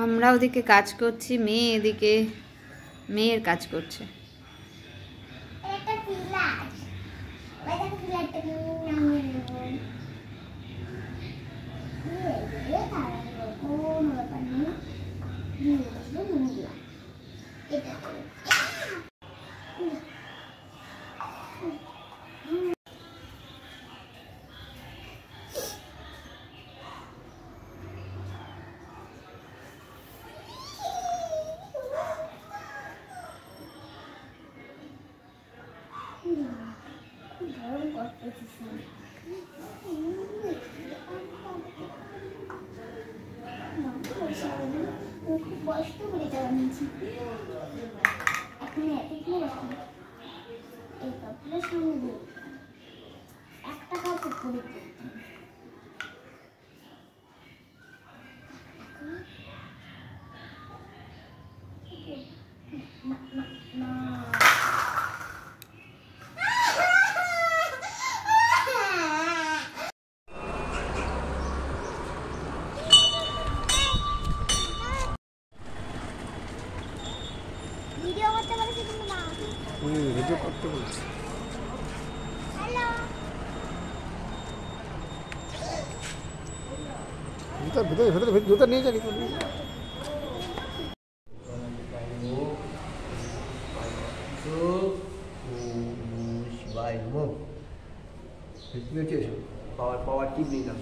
আমরা ওদিকে কাজ করছি, মেয়ে এদিকে মেয়ের কাজ করছে। ভিডিও করতে বলছি। জুতা নিয়ে যাবি পাওয়ার পাওয়ার টিপ নিলাম।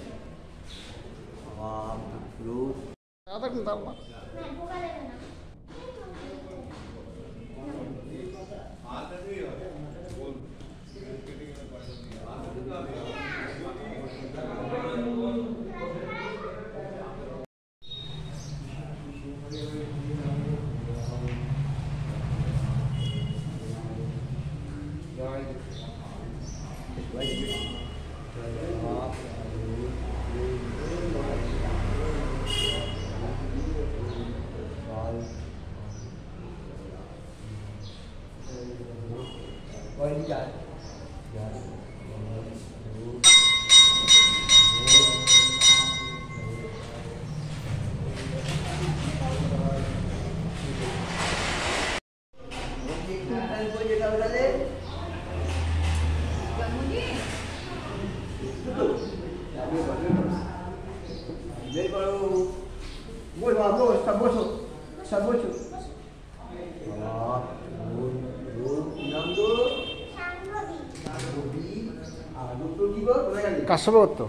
কাশ্যপত্র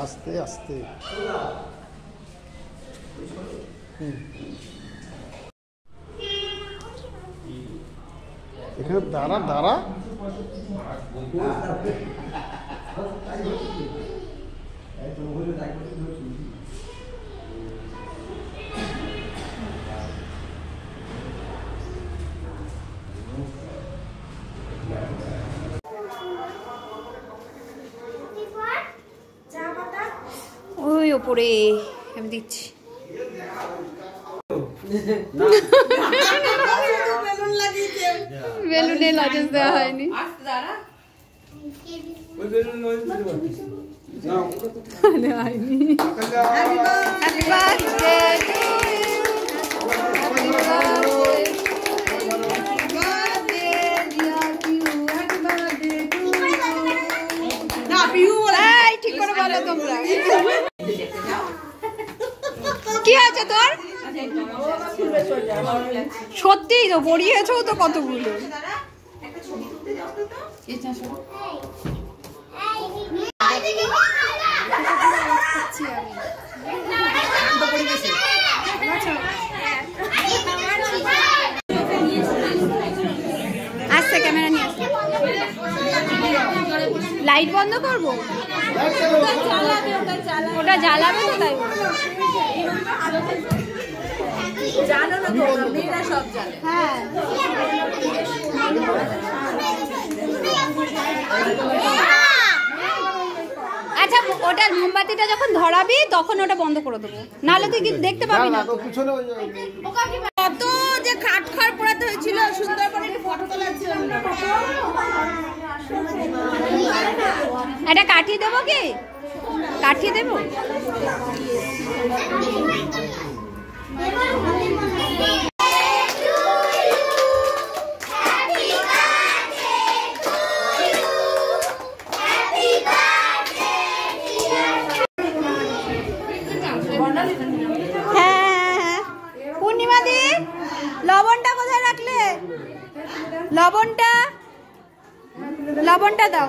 আস্তে আস্তে এখানে দাঁড়া দাঁড়া ওই ওপরে আমি দিচ্ছি। বেলুনে লজেন্স দেওয়া হয়নি। হ্যাপি বার্থডে ঠিক করে বলো তোমরা। কি আছে তোর? সত্যিই তো পড়িয়েছো তো কতগুলো। আসছে ক্যামেরা নিয়ে আসছে। লাইট বন্ধ করবো, ওটা জ্বালাবে তো তাই জানো না তোমরা মেয়েরা সব জানে। হ্যাঁ আচ্ছা ওটা মোমবাতিটা যখন ধরাবি তখন ওটা বন্ধ করে দেবো, নাহলে তুই কি দেখতে পাবি না। কত যে কাঠখড় পোড়াতে হয়েছিল সুন্দরবনে ফটো তোলার জন্য। এটা কাঠি দেবো কি, কাঠি দেবো? হ্যাঁ পূর্ণিমা দি, লবণটা কোথায় রাখলে? লবণটা দাও।